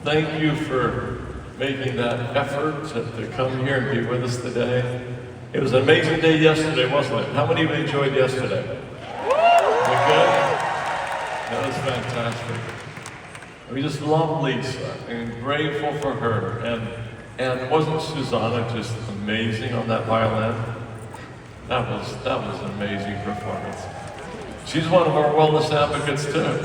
thank you for making that effort to come here and be with us today. It was an amazing day yesterday, wasn't it? How many of you enjoyed yesterday? Was it good? That was fantastic. We just love Lisa and grateful for her. And wasn't Susanna just amazing on that violin? That was an amazing performance. She's one of our wellness advocates too.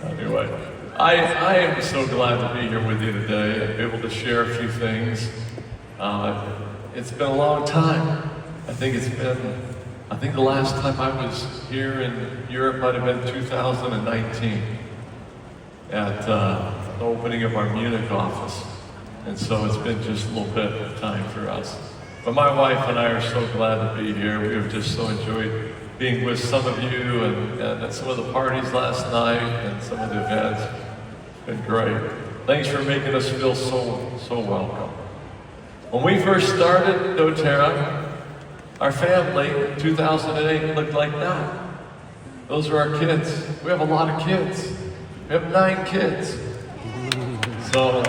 Anyway, I am so glad to be here with you today and be able to share a few things. It's been a long time. I think the last time I was here in Europe might have been 2019 at the opening of our Munich office. And so it's been just a little bit of time for us. But my wife and I are so glad to be here. We have just so enjoyed being with some of you and at some of the parties last night and some of the events. It's been great. Thanks for making us feel so welcome. When we first started doTERRA, our family in 2008 looked like that. Those are our kids. We have a lot of kids. We have 9 kids. So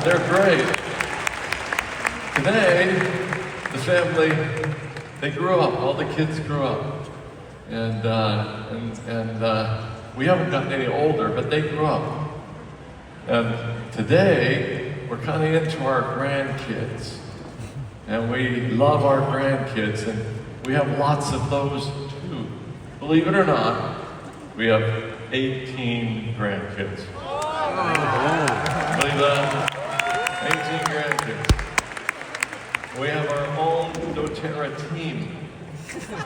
they're great. Today, the family, they grew up. All the kids grew up. And we haven't gotten any older, but they grew up. And today, we're kind of into our grandkids. And we love our grandkids, and we have lots of those too. Believe it or not, we have 18 grandkids. Believe that? 18 grandkids. We have our own doTERRA team.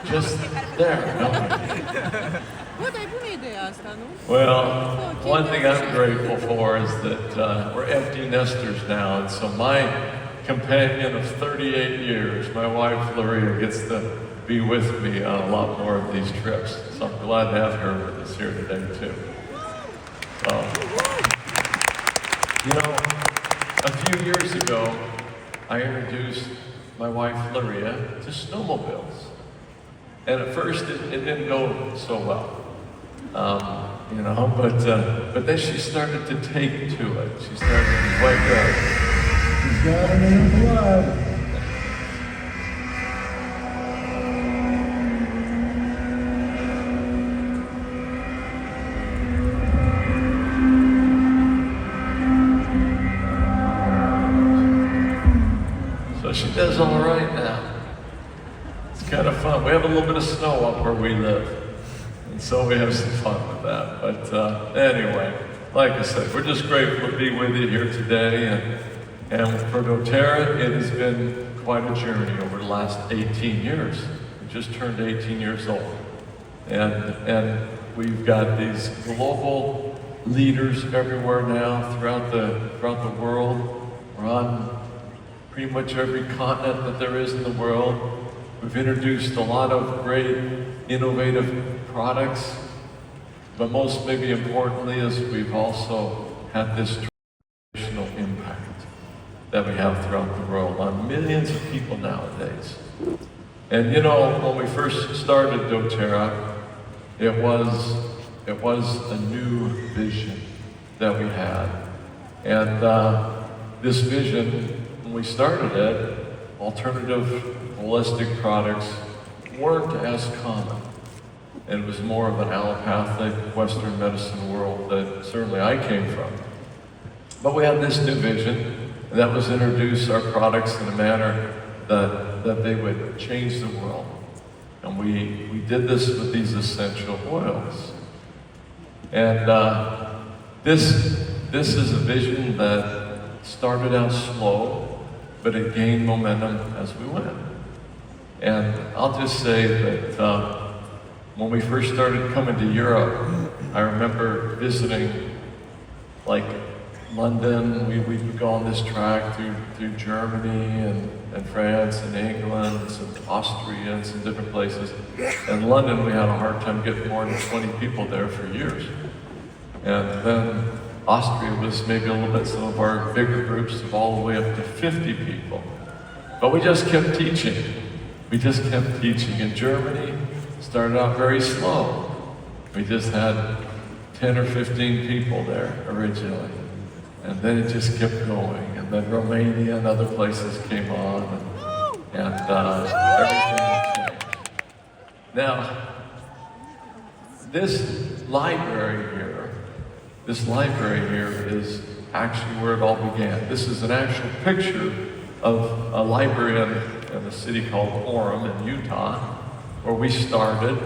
Just there, Well, one thing I'm grateful for is that we're empty nesters now, and so my companion of 38 years, my wife Gloria, gets to be with me on a lot more of these trips. So I'm glad to have her with us here today too. A few years ago, I introduced my wife Gloria to snowmobiles. And at first it didn't go so well, but then she started to take to it. She started to wake up. She's got it in her blood. So she does all right now. Kind of fun. We have a little bit of snow up where we live, and so we have some fun with that. But anyway, like I said, we're just grateful to be with you here today, and for doTERRA, it has been quite a journey over the last 18 years. We just turned 18 years old, and we've got these global leaders everywhere now throughout the world. We're on pretty much every continent that there is in the world. We've introduced a lot of great, innovative products, but most maybe importantly is we've also had this traditional impact that we have throughout the world on millions of people nowadays. And when we first started doTERRA, it was a new vision that we had. And this vision, when we started it, alternative holistic products weren't as common. And it was more of an allopathic Western medicine world that certainly I came from. But we had this new vision, and that was introduce our products in a manner that they would change the world. And we did this with these essential oils. And this is a vision that started out slow, but it gained momentum as we went. And I'll just say that when we first started coming to Europe, I remember visiting like London. We would go on this track through Germany and France and England and some Austria and some different places. In London, we had a hard time getting more than 20 people there for years. And then Austria was maybe a little bit some of our bigger groups of all the way up to 50 people. But we just kept teaching. We just kept teaching. In Germany, started out very slow. We just had 10 or 15 people there originally. And then it just kept going. And then Romania and other places came on, and everything changed. Now, this library here is actually where it all began. This is an actual picture of a library in a city called Orem in Utah, where we started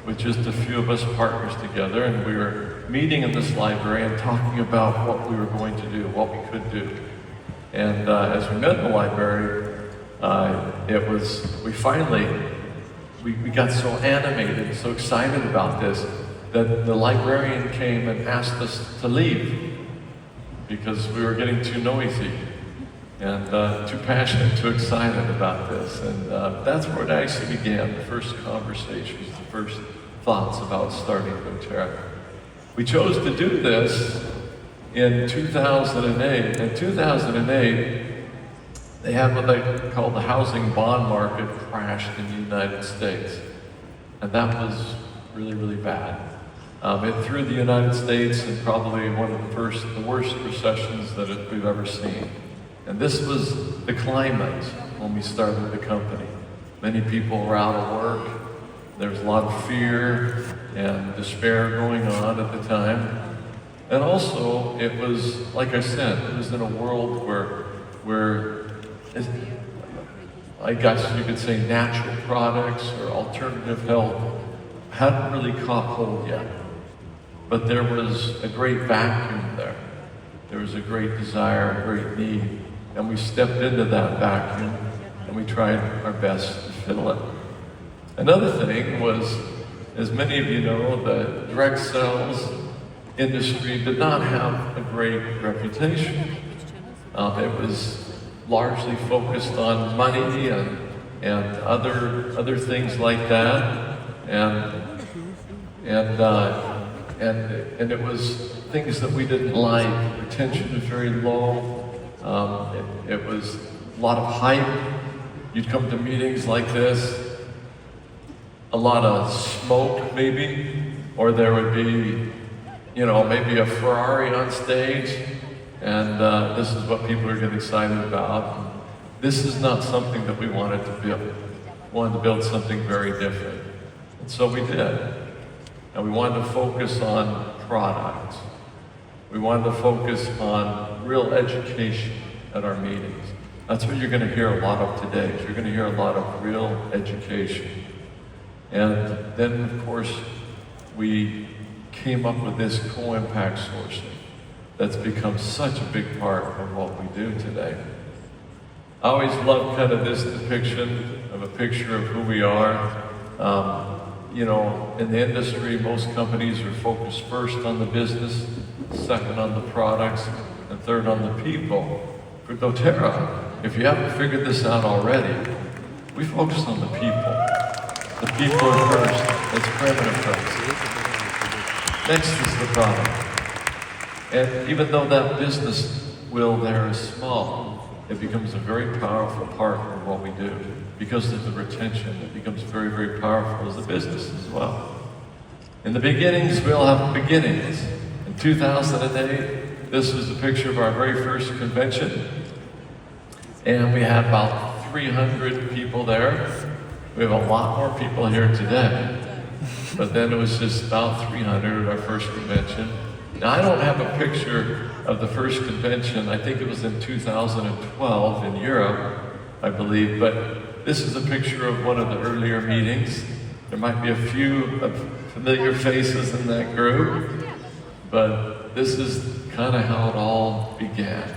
with just a few of us partners together, and we were meeting in this library and talking about what we were going to do, what we could do. And as we met in the library, we got so animated, so excited about this, that the librarian came and asked us to leave because we were getting too noisy and too passionate, too excited about this. And that's where it actually began, the first conversations, the first thoughts about starting doTERRA. We chose to do this in 2008. In 2008, they had what they call the housing bond market crashed in the United States. And that was really, really bad. It threw the United States in probably one of the worst recessions that we've ever seen. And this was the climate when we started the company. Many people were out of work. There was a lot of fear and despair going on at the time. And also, it was, like I said, it was in a world where I guess you could say natural products or alternative health hadn't really caught hold yet. But there was a great vacuum there. There was a great desire, a great need. And we stepped into that vacuum and we tried our best to fill it. Another thing was, as many of you know, the direct sales industry did not have a great reputation. It was largely focused on money and other things like that, and it was things that we didn't like. Retention was very low. It was a lot of hype. You'd come to meetings like this, a lot of smoke maybe, or there would be, maybe a Ferrari on stage, and this is what people are getting excited about. This is not something that we wanted to build. We wanted to build something very different. And so we did. And we wanted to focus on products. We wanted to focus on real education at our meetings. That's what you're going to hear a lot of today. You're going to hear a lot of real education. And then, of course, we came up with this co-impact sourcing that's become such a big part of what we do today. I always love kind of this depiction of a picture of who we are. In the industry, most companies are focused first on the business, second on the products, and third on the people. For doTERRA, if you haven't figured this out already, we focus on the people. The people are first. It's preeminent first. Next is the product. And even though that business will there is small, it becomes a very powerful part of what we do. Because of the retention, it becomes very, very powerful as a business as well. In the beginnings, we all have beginnings. In 2008, this was a picture of our very first convention. And we had about 300 people there. We have a lot more people here today. But then it was just about 300 at our first convention. Now, I don't have a picture of the first convention. I think it was in 2012 in Europe, I believe. But this is a picture of one of the earlier meetings. There might be a few familiar faces in that group. But this is kind of how it all began.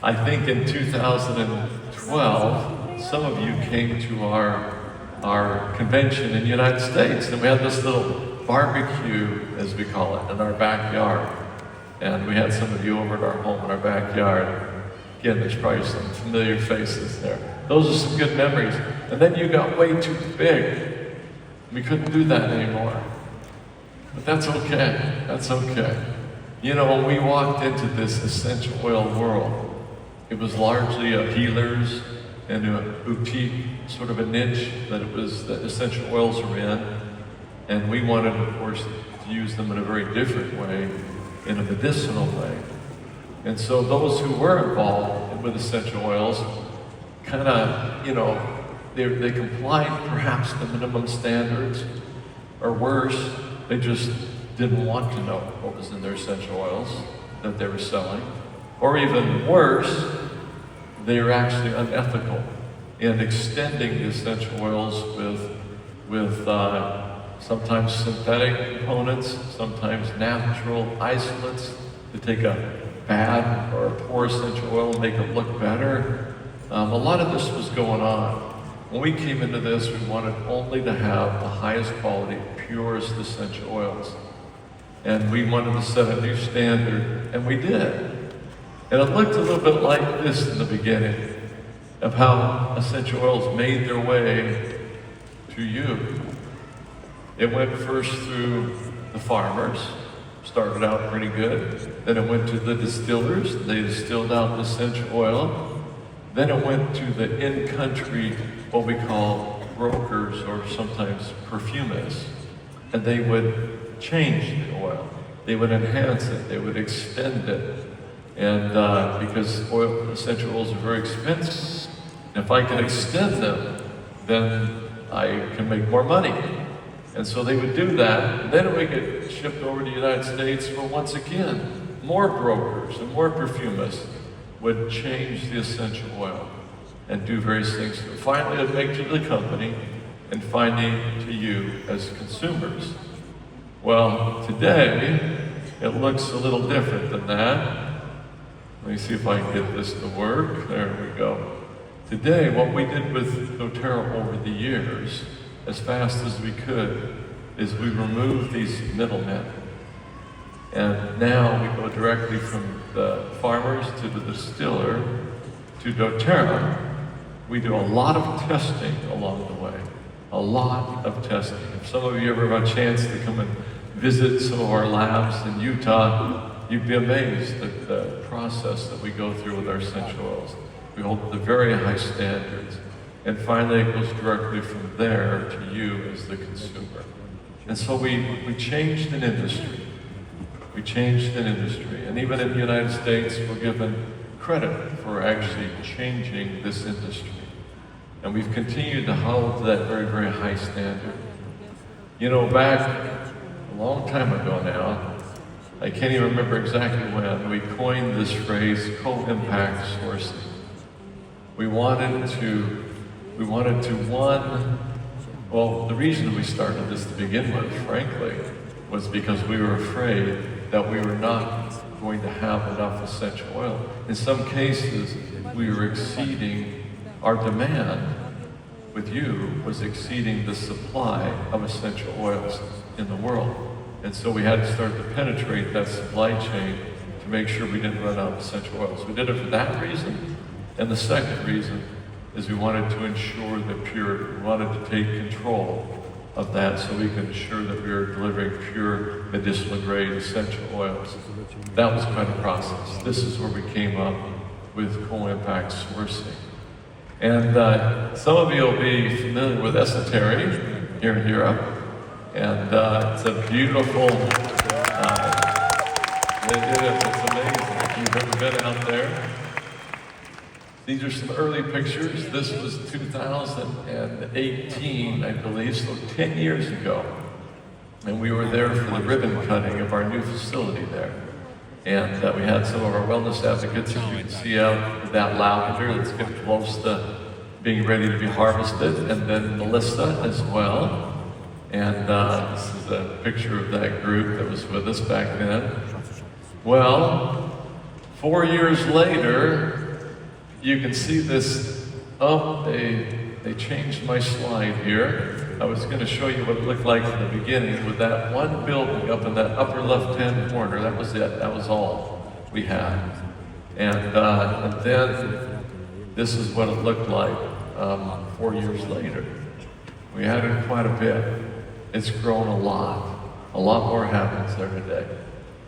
I think in 2012, some of you came to our convention in the United States, and we had this little barbecue, as we call it, in our backyard. And we had some of you over at our home in our backyard. Again, there's probably some familiar faces there. Those are some good memories. And then you got way too big. We couldn't do that anymore. But that's okay. That's okay. When we walked into this essential oil world, it was largely a healers and a boutique, sort of a niche that it was the essential oils were in. And we wanted, of course, to to use them in a very different way, in a medicinal way. And so those who were involved with essential oils kind of, they complied perhaps the minimum standards, or worse, they just didn't want to know what was in their essential oils that they were selling. Or even worse, they were actually unethical in extending the essential oils with sometimes synthetic components, sometimes natural isolates to take a bad or a poor essential oil and make it look better. A lot of this was going on. When we came into this, we wanted only to have the highest quality, purest essential oils. And we wanted to set a new standard, and we did. And it looked a little bit like this in the beginning, of how essential oils made their way to you. It went first through the farmers, started out pretty good. Then it went to the distillers, they distilled out the essential oil. Then it went to the in-country, what we call brokers or sometimes perfumists. And they would change the oil. They would enhance it, they would extend it. And because essential oils are very expensive, if I can extend them, then I can make more money. And so they would do that, and then it would get shipped over to the United States where once again, more brokers and more perfumists would change the essential oil and do various things. Finally, it would make it to the company and finally to you as consumers. Well, today, it looks a little different than that. Let me see if I can get this to work. There we go. Today, what we did with doTERRA over the years, as fast as we could, is we removed these middlemen. And now we go directly from the farmers to the distiller to doTERRA. We do a lot of testing along the way. A lot of testing. If some of you ever have a chance to come and visit some of our labs in Utah, you'd be amazed at the process that we go through with our essential oils. We hold the very high standards. And finally, it goes directly from there to you as the consumer. And so we changed an industry. We changed an industry. And even in the United States, we're given credit for actually changing this industry. And we've continued to hold that very, very high standard. Back a long time ago now, I can't even remember exactly when, we coined this phrase, co-impact sourcing. We wanted to, the reason we started this to begin with, frankly, was because we were afraid that we were not going to have enough essential oil. In some cases, we were exceeding our demand with you was exceeding the supply of essential oils in the world. And so we had to start to penetrate that supply chain to make sure we didn't run out of essential oils. We did it for that reason. And the second reason is we wanted to ensure the purity. We wanted to take control of that so we could ensure that we were delivering pure medicinal grade essential oils. That was quite a process. This is where we came up with co-impact sourcing. And some of you will be familiar with Esoteric here in Europe. And it's a beautiful, they did it, it's amazing. If you've ever been out there. These are some early pictures. This was 2018, I believe, so 10 years ago. And we were there for the ribbon cutting of our new facility there. And we had some of our wellness advocates, as you can see out with that lavender that's getting close to being ready to be harvested, and then Melissa as well. And this is a picture of that group that was with us back then. Well, 4 years later, you can see this. Oh, they changed my slide here. I was going to show you what it looked like in the beginning with that one building up in that upper left-hand corner. That was it. That was all we had. And then this is what it looked like 4 years later. We added quite a bit. It's grown a lot. A lot more happens there today.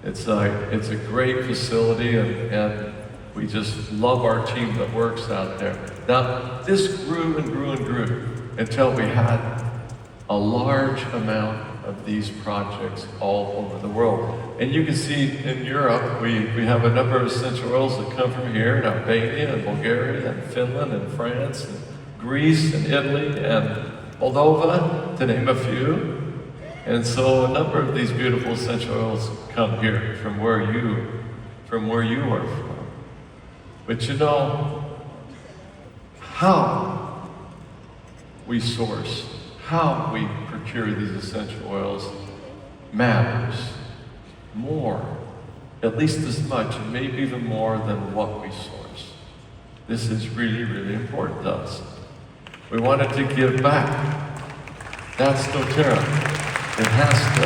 It's a great facility, and we just love our team that works out there. Now, this grew and grew and grew until we had a large amount of these projects all over the world. And you can see in Europe, we have a number of essential oils that come from here in Albania and Bulgaria and Finland and France and Greece and Italy and Moldova, to name a few. And so a number of these beautiful essential oils come here from where you are from. But you know, how we source, how we procure these essential oils matters more, at least as much, and maybe even more than what we source. This is really, really important to us. We wanted to give back. That's doTERRA. It has to,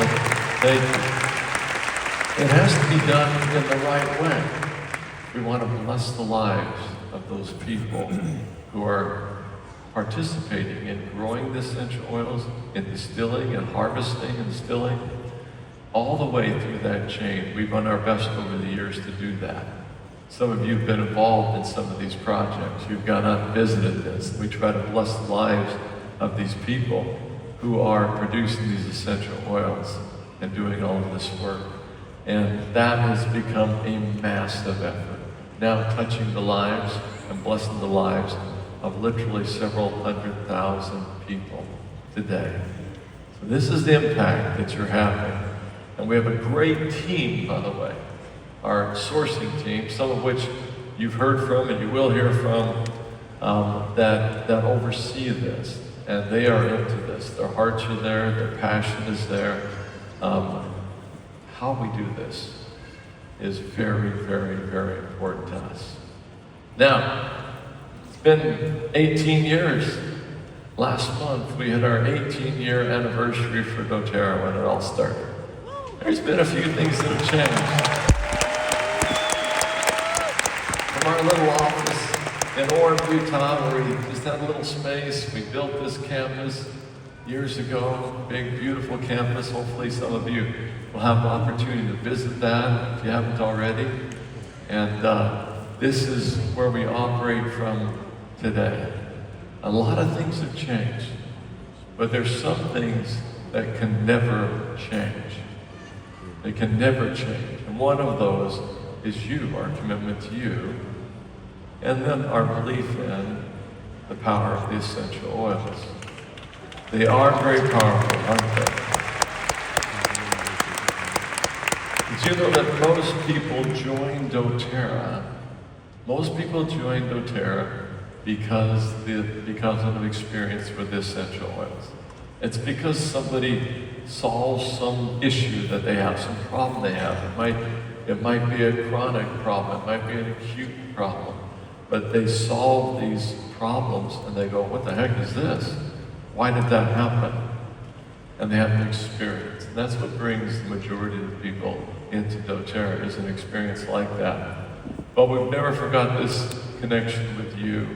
thank you. It has to be done in the right way. We want to bless the lives of those people who are participating in growing the essential oils, in distilling and harvesting and distilling, all the way through that chain. We've done our best over the years to do that. Some of you have been involved in some of these projects. You've gone out and visited this. We try to bless the lives of these people who are producing these essential oils and doing all of this work. And that has become a massive effort. Now touching the lives and blessing the lives of literally several 100,000 people today. So this is the impact that you're having. And we have a great team, by the way, our sourcing team, some of which you've heard from and you will hear from, that oversee this. And they are into this. Their hearts are there, their passion is there. How we do this is very, very, very important to us. Now, it's been 18 years. Last month, we had our 18-year anniversary for doTERRA when it all started. There's been a few things that have changed. From our little office in Orem, Utah, where we just had a little space, we built this campus years ago, big, beautiful campus. Hopefully some of you will have the opportunity to visit that if you haven't already. And this is where we operate from today. A lot of things have changed, but there's some things that can never change. They can never change. And one of those is you, our commitment to you, and then our belief in the power of the essential oils. They are very powerful, aren't they? Did you know that most people join doTERRA? Most people join doTERRA because of an experience with the essential oils. It's because somebody solves some issue that they have, some problem they have. It might be a chronic problem, it might be an acute problem, but they solve these problems and they go, what the heck is this? Why did that happen? And they have an experience. And that's what brings the majority of the people into doTERRA, is an experience like that. But we've never forgot this connection with you.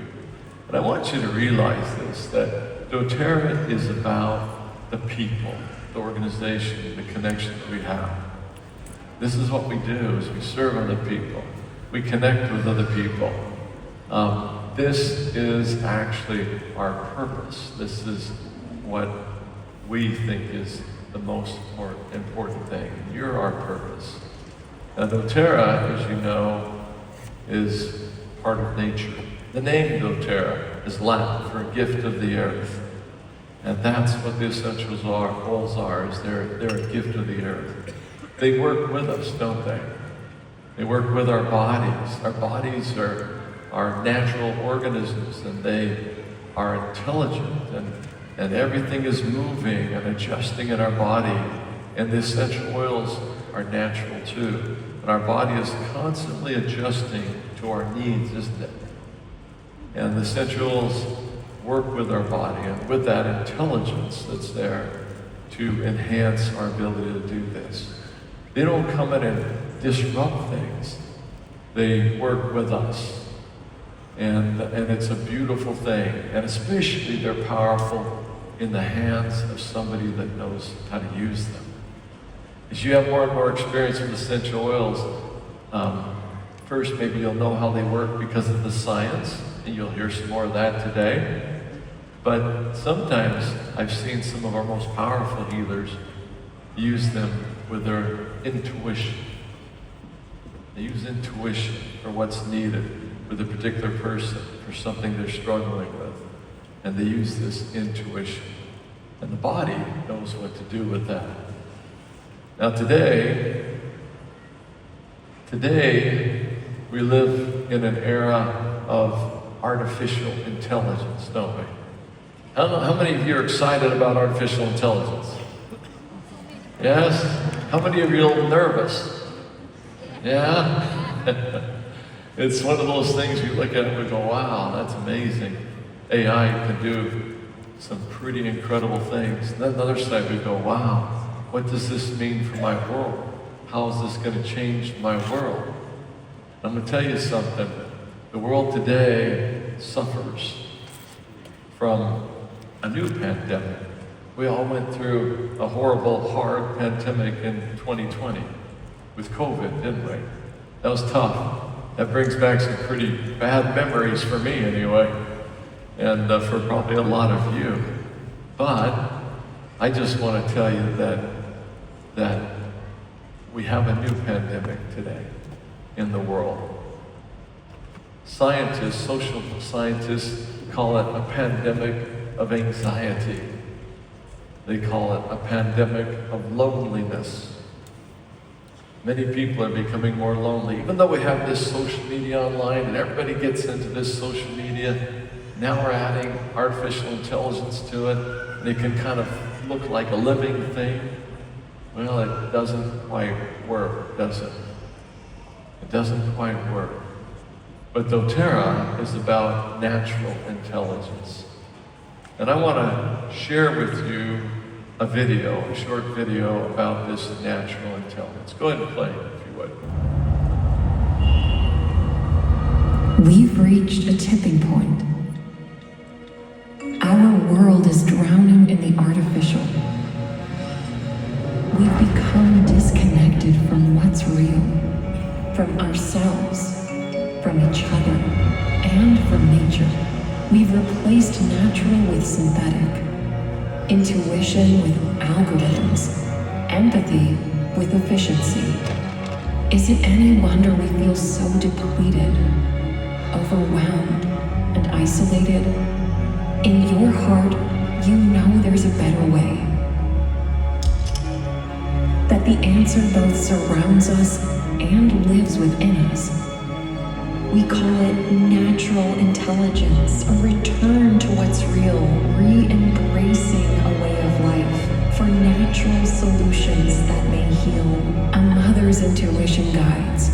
And I want you to realize this, that doTERRA is about the people, the organization, the connection that we have. This is what we do, is we serve other people. We connect with other people. This is actually our purpose. This is what we think is the most important thing. You're our purpose. Now, doTERRA, as you know, is part of nature. The name doTERRA is Latin for gift of the earth. And that's what the essentials oils are, is they're a gift of the earth. They work with us, don't they? They work with our bodies. Our bodies are natural organisms, and they are intelligent, and everything is moving and adjusting in our body. And the essential oils are natural too. And our body is constantly adjusting to our needs, isn't it? And the essential oils work with our body, and with that intelligence that's there to enhance our ability to do this. They don't come in and disrupt things. They work with us. And it's a beautiful thing. And especially they're powerful in the hands of somebody that knows how to use them. As you have more and more experience with essential oils, first maybe you'll know how they work because of the science, and you'll hear some more of that today. But sometimes I've seen some of our most powerful healers use them with their intuition. They use intuition for what's needed with a particular person, for something they're struggling with. And they use this intuition. And the body knows what to do with that. Now today we live in an era of artificial intelligence, don't we? How many of you are excited about artificial intelligence? Yes? How many of you are a little nervous? Yeah? It's one of those things you look at and we go, wow, that's amazing. AI can do some pretty incredible things. And then the other side we go, wow, what does this mean for my world? How is this going to change my world? I'm going to tell you something. The world today suffers from a new pandemic. We all went through a horrible, hard pandemic in 2020 with COVID, didn't we? That was tough. That brings back some pretty bad memories for me anyway, and for probably a lot of you. But I just want to tell you that we have a new pandemic today in the world. Scientists, social scientists, call it a pandemic of anxiety. They call it a pandemic of loneliness. Many people are becoming more lonely. Even though we have this social media online and everybody gets into this social media, now we're adding artificial intelligence to it, and it can kind of look like a living thing. Well, it doesn't quite work, does it? It doesn't quite work. But doTERRA is about natural intelligence. And I want to share with you a short video about this natural intelligence. Go ahead and play it, if you would. We've reached a tipping point. Our world is drowning in the artificial. We've become disconnected from what's real, from ourselves, from each other, and from nature. We've replaced natural with synthetic, intuition with algorithms, empathy with efficiency. Is it any wonder we feel so depleted, overwhelmed, and isolated? In your heart, you know there's a better way. That the answer both surrounds us and lives within us. We call it natural intelligence, a return to what's real, re-embracing a way of life for natural solutions that may heal. A mother's intuition guides,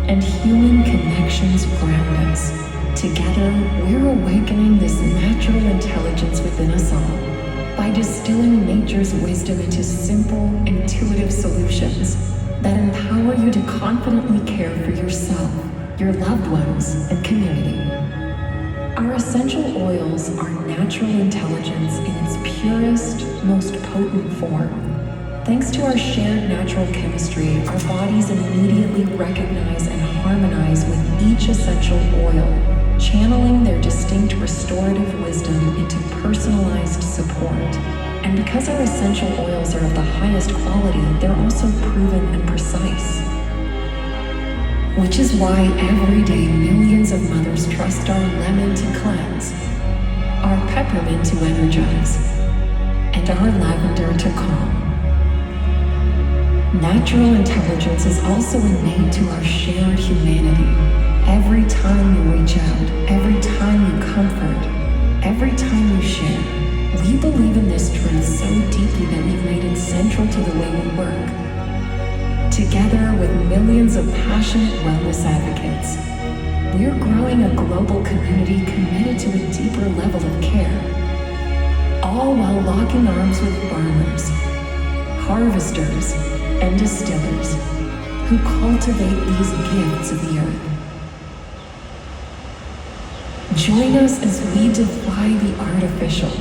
and human connections ground us. Together, we're awakening this natural intelligence within us all by distilling nature's wisdom into simple, intuitive solutions that empower you to confidently care for yourself, your loved ones, and community. Our essential oils are natural intelligence in its purest, most potent form. Thanks to our shared natural chemistry, our bodies immediately recognize and harmonize with each essential oil, channeling their distinct restorative wisdom into personalized support. And because our essential oils are of the highest quality, they're also proven and precise. Which is why every day millions of mothers trust our lemon to cleanse, our peppermint to energize, and our lavender to calm. Natural intelligence is also innate to our shared humanity. Every time you reach out, every time you comfort, every time you share, we believe in this truth so deeply that we've made it central to the way we work. Together with millions of passionate wellness advocates, we're growing a global community committed to a deeper level of care, all while locking arms with farmers, harvesters, and distillers who cultivate these gifts of the earth. Join us as we defy the artificial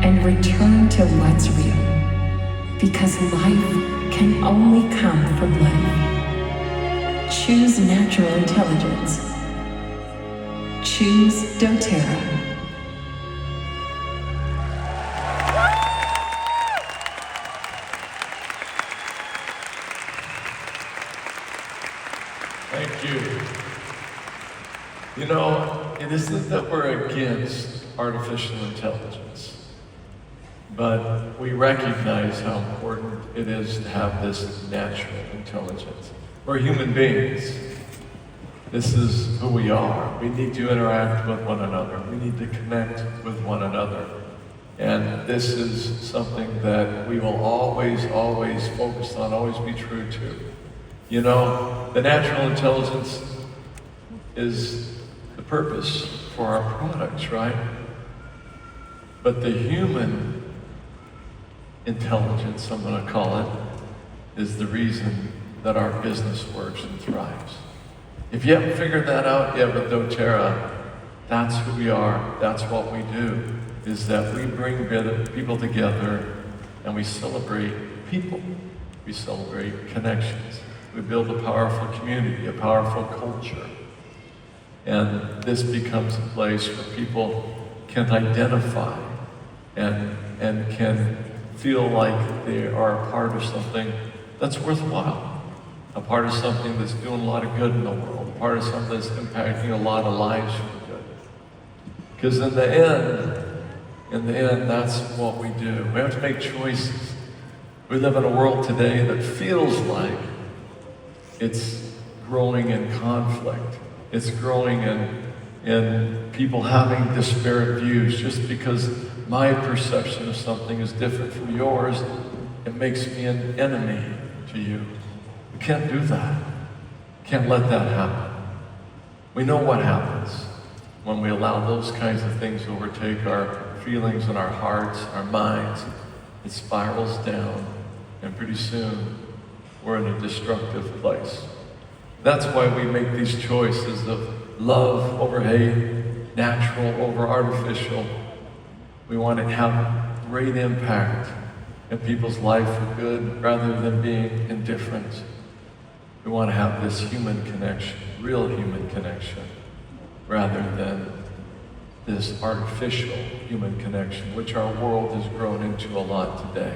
and return to what's real, because life can only come from life. Choose natural intelligence. Choose doTERRA. Thank you. You know, it isn't that we're against artificial intelligence, but we recognize how important it is to have this natural intelligence. We're human beings. This is who we are. We need to interact with one another. We need to connect with one another. And this is something that we will always focus on, always be true to. You know, the natural intelligence is the purpose for our products, right? But the human intelligence, I'm going to call it, is the reason that our business works and thrives. If you haven't figured that out yet with doTERRA, that's who we are, that's what we do, is that we bring people together and we celebrate people. We celebrate connections. We build a powerful community, a powerful culture. And this becomes a place where people can identify and can feel like they are a part of something that's worthwhile, a part of something that's doing a lot of good in the world, a part of something that's impacting a lot of lives for good. Because in the end, that's what we do. We have to make choices. We live in a world today that feels like it's growing in conflict. It's growing in people having disparate views. Just because my perception of something is different from yours, it makes me an enemy to you. We can't do that. Can't let that happen. We know what happens when we allow those kinds of things to overtake our feelings and our hearts, our minds. It spirals down, and pretty soon we're in a destructive place. That's why we make these choices of love over hate, natural over artificial. We want to have great impact in people's life for good rather than being indifferent. We want to have this human connection, real human connection, rather than this artificial human connection, which our world has grown into a lot today.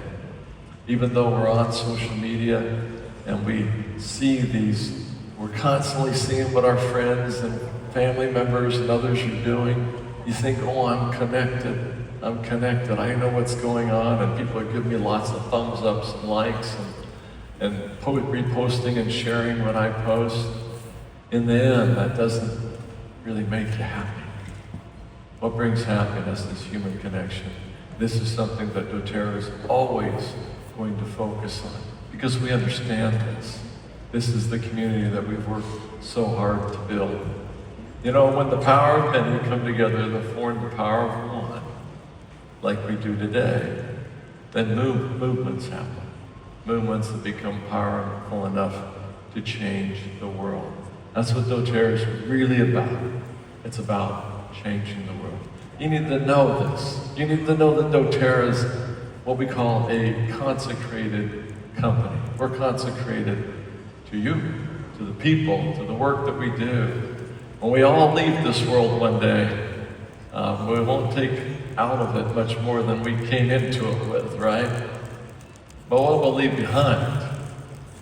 Even though we're on social media and we see these, we're constantly seeing what our friends and family members and others are doing. You think, oh, I'm connected, I know what's going on, and people are giving me lots of thumbs ups and likes and reposting and sharing what I post. In the end, that doesn't really make you happy. What brings happiness is human connection. This is something that doTERRA is always going to focus on, because we understand this. This is the community that we've worked so hard to build. You know, when the power of many come together to form the power of one, like we do today, then movements happen. Movements that become powerful enough to change the world. That's what doTERRA is really about. It's about changing the world. You need to know this. You need to know that doTERRA is what we call a consecrated company. We're consecrated to you, to the people, to the work that we do. When we all leave this world one day, we won't take out of it much more than we came into it with, right? But what we'll leave behind?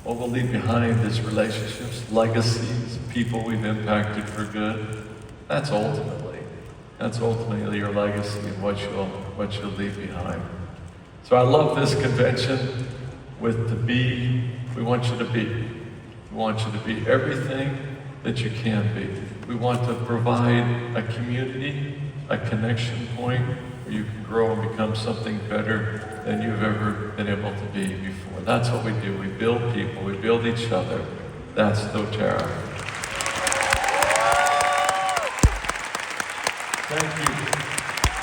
What we'll leave behind is relationships, legacies, people we've impacted for good. That's ultimately your legacy and what you'll leave behind. So I love this convention with the be. We want you to be. We want you to be everything that you can be. We want to provide a community, a connection point where you can grow and become something better than you've ever been able to be before. That's what we do. We build people. We build each other. That's doTERRA. Thank you.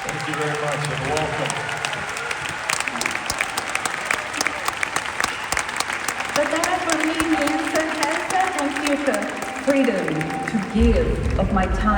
Thank you very much and welcome. doTERRA for me means health and future, freedom to give of my time.